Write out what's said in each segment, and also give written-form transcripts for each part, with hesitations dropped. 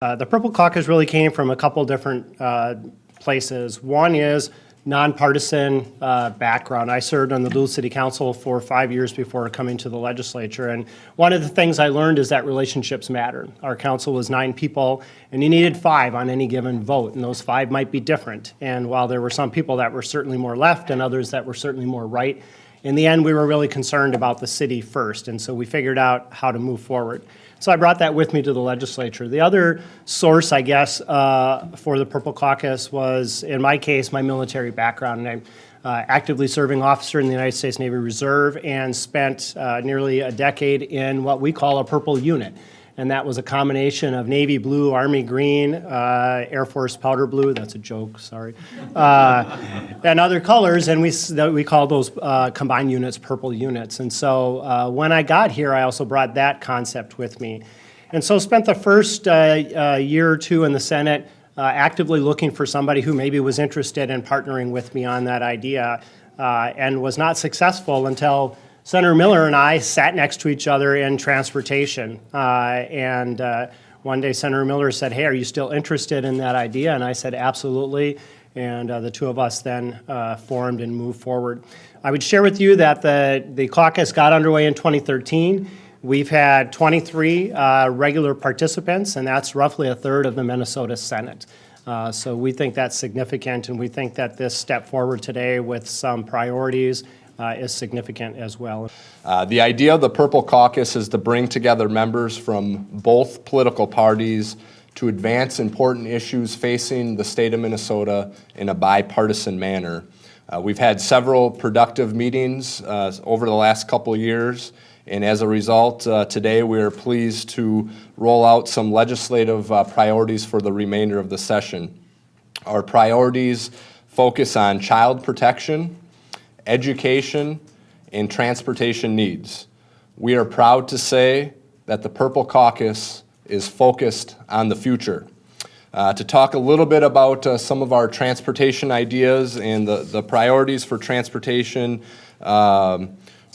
The Purple Caucus really came from a couple different places. One is nonpartisan background. I served on the Duluth City Council for 5 years before coming to the legislature, and one of the things I learned is that relationships matter. Our council was 9 people, and you needed 5 on any given vote, and those 5 might be different. And while there were some people that were certainly more left and others that were certainly more right, in the end we were really concerned about the city first, and so we figured out how to move forward. So I brought that with me to the legislature. The other source, I guess, for the Purple Caucus was, in my case, my military background. And I'm actively serving officer in the United States Navy Reserve and spent nearly a decade in what we call a purple unit. And that was a combination of Navy blue, Army green, Air Force powder blue, that's a joke, sorry, and other colors, and we call those combined units purple units. And so when I got here, I also brought that concept with me. And so spent the first year or two in the Senate actively looking for somebody who maybe was interested in partnering with me on that idea, and was not successful until Senator Miller and I sat next to each other in transportation, and one day Senator Miller said, "Hey, are you still interested in that idea?" And I said, "Absolutely," and the two of us then formed and moved forward. I would share with you that the caucus got underway in 2013. We've had 23 regular participants, and that's roughly a third of the Minnesota Senate. So we think that's significant, and we think that this step forward today with some priorities is significant as well. The idea of the Purple Caucus is to bring together members from both political parties to advance important issues facing the state of Minnesota in a bipartisan manner. We've had several productive meetings over the last couple of years, and as a result, today we are pleased to roll out some legislative priorities for the remainder of the session. Our priorities focus on child protection, education, and transportation needs. We are proud to say that the Purple Caucus is focused on the future. To talk a little bit about some of our transportation ideas and the priorities for transportation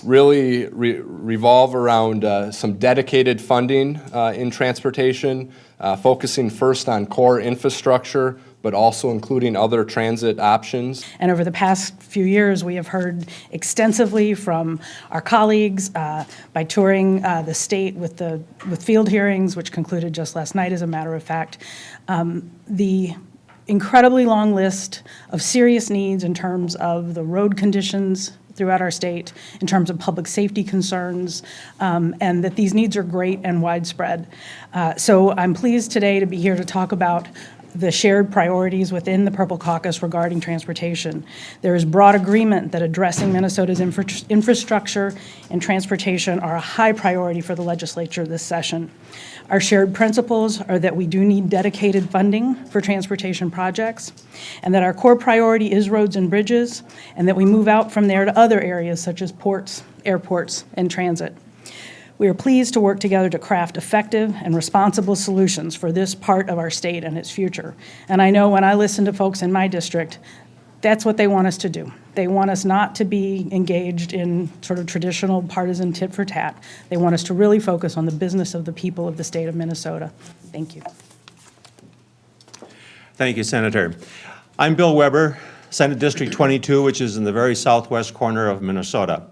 really revolve around some dedicated funding in transportation, focusing first on core infrastructure, but also including other transit options. And over the past few years, we have heard extensively from our colleagues by touring the state with field hearings, which concluded just last night, as a matter of fact, the incredibly long list of serious needs in terms of the road conditions throughout our state, in terms of public safety concerns, and that these needs are great and widespread. So I'm pleased today to be here to talk about the shared priorities within the Purple Caucus regarding transportation. There is broad agreement that addressing Minnesota's infrastructure and transportation are a high priority for the legislature this session. Our shared principles are that we do need dedicated funding for transportation projects, and that our core priority is roads and bridges, and that we move out from there to other areas such as ports, airports, and transit. We are pleased to work together to craft effective and responsible solutions for this part of our state and its future. And I know when I listen to folks in my district, that's what they want us to do. They want us not to be engaged in sort of traditional partisan tit for tat. They want us to really focus on the business of the people of the state of Minnesota. Thank you. Thank you, Senator. I'm Bill Weber, Senate District 22, which is in the very southwest corner of Minnesota.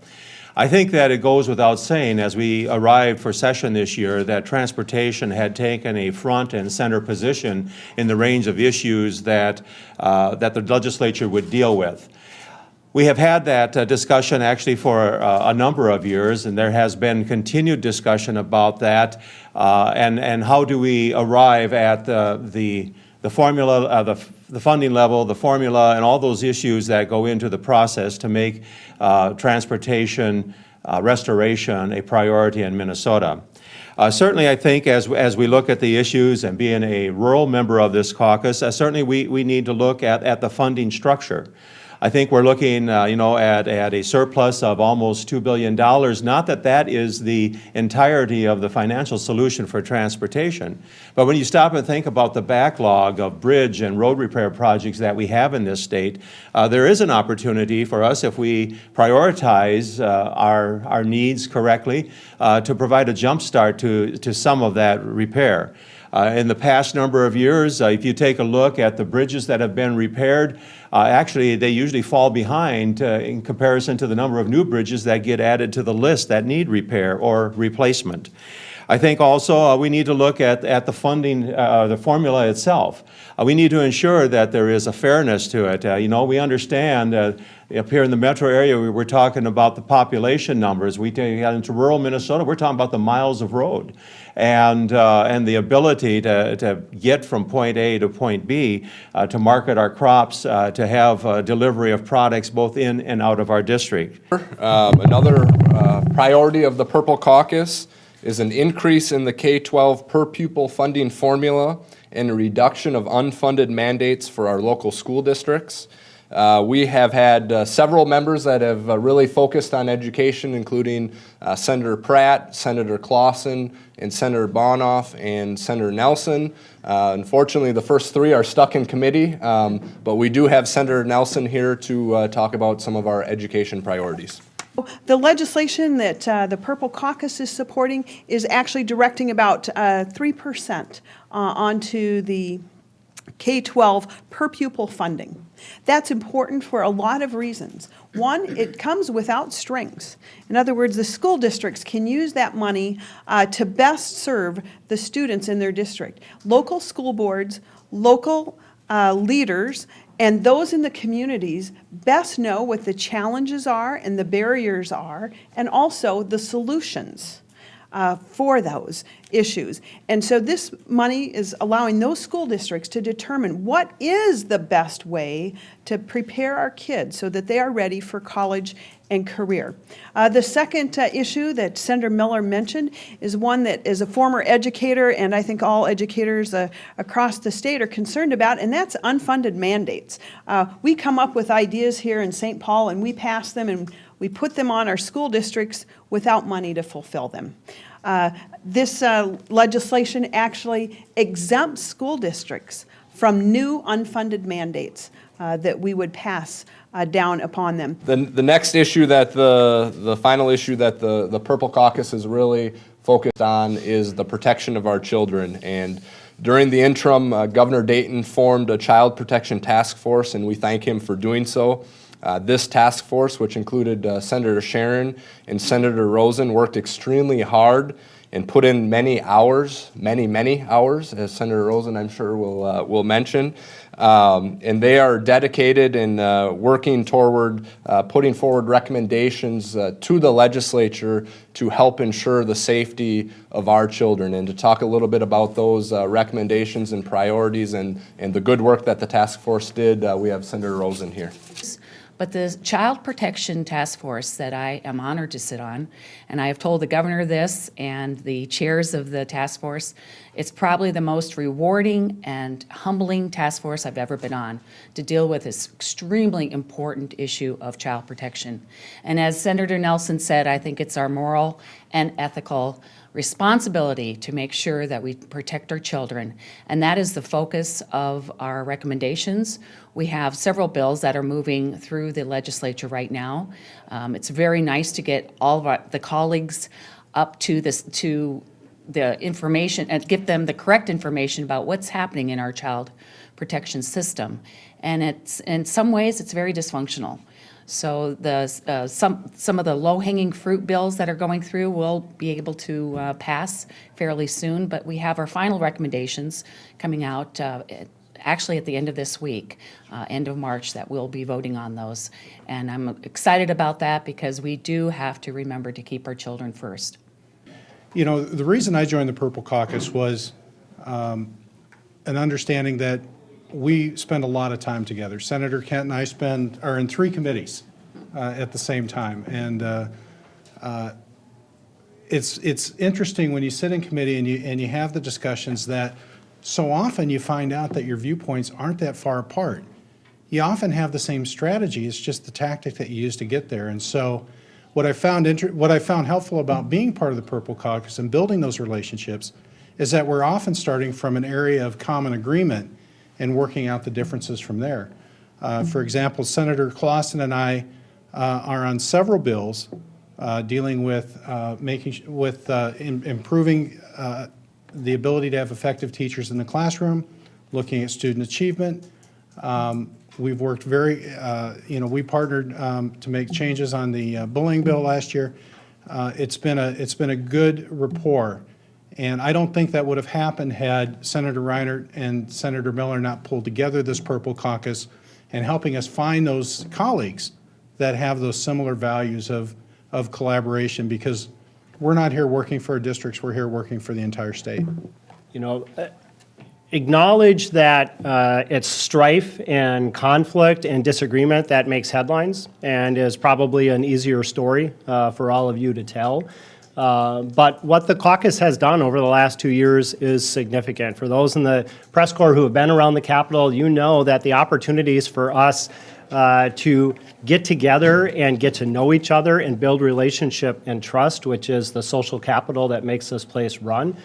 I think that it goes without saying, as we arrived for session this year, that transportation had taken a front and center position in the range of issues that the legislature would deal with. We have had that discussion actually for a number of years, and there has been continued discussion about that, and how do we arrive at the formula, the funding level, the formula, and all those issues that go into the process to make transportation restoration a priority in Minnesota. Certainly, I think as we look at the issues and being a rural member of this caucus, certainly we need to look at the funding structure. I think we're looking, at a surplus of almost $2 billion. Not that that is the entirety of the financial solution for transportation, but when you stop and think about the backlog of bridge and road repair projects that we have in this state, there is an opportunity for us, if we prioritize our needs correctly, to provide a jump start to some of that repair. In the past number of years, if you take a look at the bridges that have been repaired, actually they usually fall behind in comparison to the number of new bridges that get added to the list that need repair or replacement. I think also we need to look at the funding, the formula itself. We need to ensure that there is a fairness to it. You know, we understand up here in the metro area, we were talking about the population numbers. We take into rural Minnesota, we're talking about the miles of road and the ability to get from point A to point B, to market our crops, to have delivery of products both in and out of our district. Another priority of the Purple Caucus is an increase in the K-12 per pupil funding formula and a reduction of unfunded mandates for our local school districts. We have had several members that have really focused on education, including Senator Pratt, Senator Clausen, and Senator Bonoff, and Senator Nelson. Unfortunately, the first three are stuck in committee, but we do have Senator Nelson here to talk about some of our education priorities. The legislation that the Purple Caucus is supporting is actually directing about 3% onto the K-12 per pupil funding. That's important for a lot of reasons. One, it comes without strings. In other words, the school districts can use that money to best serve the students in their district. Local school boards, local leaders, and those in the communities best know what the challenges are and the barriers are, and also the solutions for those issues. And so this money is allowing those school districts to determine what is the best way to prepare our kids so that they are ready for college and career. The second issue that Senator Miller mentioned is one that as a former educator, and I think all educators across the state are concerned about, and that's unfunded mandates. We come up with ideas here in St. Paul and we pass them and we put them on our school districts without money to fulfill them. This legislation actually exempts school districts from new unfunded mandates that we would pass down upon them. The next issue that the final issue that the Purple Caucus is really focused on is the protection of our children. And during the interim, Governor Dayton formed a child protection task force, and we thank him for doing so. This task force, which included Senator Sharon and Senator Rosen, worked extremely hard and put in many hours, many hours, as Senator Rosen, I'm sure, will mention. And they are dedicated in working toward putting forward recommendations to the legislature to help ensure the safety of our children. And to talk a little bit about those recommendations and priorities and the good work that the task force did, we have Senator Rosen here. But the Child Protection Task Force that I am honored to sit on, and I have told the governor this and the chairs of the task force, it's probably the most rewarding and humbling task force I've ever been on to deal with this extremely important issue of child protection. And as Senator Nelson said, I think it's our moral and ethical responsibility to make sure that we protect our children, and that is the focus of our recommendations. We have several bills that are moving through the legislature right now. It's very nice to get all of the colleagues up to the information and give them the correct information about what's happening in our child protection system. And it's in some ways it's very dysfunctional. So some of the low-hanging fruit bills that are going through will be able to pass fairly soon, but we have our final recommendations coming out actually at the end of this week, end of March, that we'll be voting on those. And I'm excited about that because we do have to remember to keep our children first. You know, the reason I joined the Purple Caucus was an understanding that we spend a lot of time together. Senator Kent and I are in 3 committees at the same time. And it's interesting when you sit in committee and you have the discussions that so often you find out that your viewpoints aren't that far apart. You often have the same strategy, it's just the tactic that you use to get there. And so what I found helpful about being part of the Purple Caucus and building those relationships is that we're often starting from an area of common agreement and working out the differences from there. For example, Senator Clausen and I are on several bills dealing with improving the ability to have effective teachers in the classroom, looking at student achievement. We've worked very, we partnered to make changes on the bullying bill last year. It's been a good rapport. And I don't think that would have happened had Senator Reinert and Senator Miller not pulled together this Purple Caucus and helping us find those colleagues that have those similar values of collaboration, because we're not here working for our districts, we're here working for the entire state. You know, acknowledge that it's strife and conflict and disagreement that makes headlines and is probably an easier story for all of you to tell. But what the caucus has done over the last 2 years is significant. For those in the press corps who have been around the Capitol, you know that the opportunities for us to get together and get to know each other and build relationship and trust, which is the social capital that makes this place run,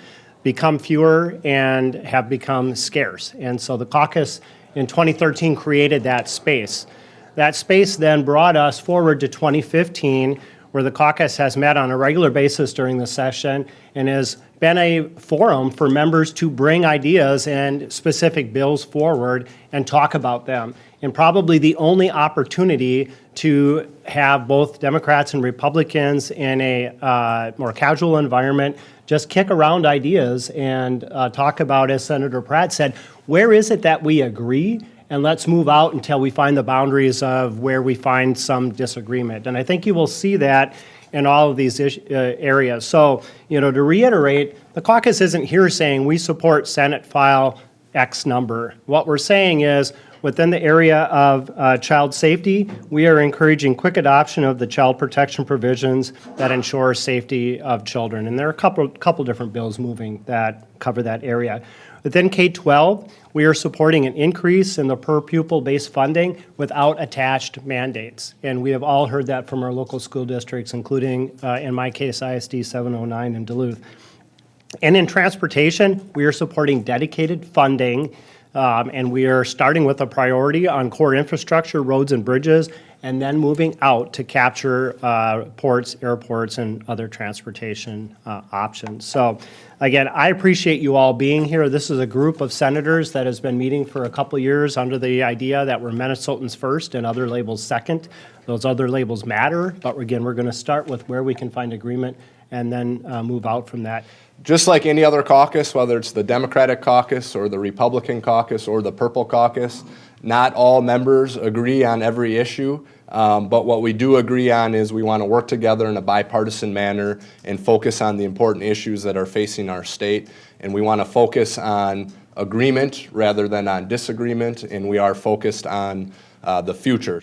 become fewer and have become scarce. And so the caucus in 2013 created that space. That space then brought us forward to 2015, where the caucus has met on a regular basis during the session and has been a forum for members to bring ideas and specific bills forward and talk about them. And probably the only opportunity to have both Democrats and Republicans in a more casual environment just kick around ideas and talk about, as Senator Pratt said, where is it that we agree? And let's move out until we find the boundaries of where we find some disagreement. And I think you will see that in all of these areas. So, you know, to reiterate, the caucus isn't here saying we support Senate file X number. What we're saying is, within the area of child safety, we are encouraging quick adoption of the child protection provisions that ensure safety of children. And there are a couple different bills moving that cover that area. Within K-12, we are supporting an increase in the per pupil-based funding without attached mandates. And we have all heard that from our local school districts, including, in my case, ISD 709 in Duluth. And in transportation, we are supporting dedicated funding, and we are starting with a priority on core infrastructure, roads and bridges, and then moving out to capture ports, airports, and other transportation options. So again, I appreciate you all being here. This is a group of senators that has been meeting for a couple years under the idea that we're Minnesotans first and other labels second. Those other labels matter, but again, we're going to start with where we can find agreement and then move out from that. Just like any other caucus, whether it's the Democratic caucus or the Republican caucus or the Purple Caucus, not all members agree on every issue, but what we do agree on is we want to work together in a bipartisan manner and focus on the important issues that are facing our state. And we want to focus on agreement rather than on disagreement, and we are focused on the future.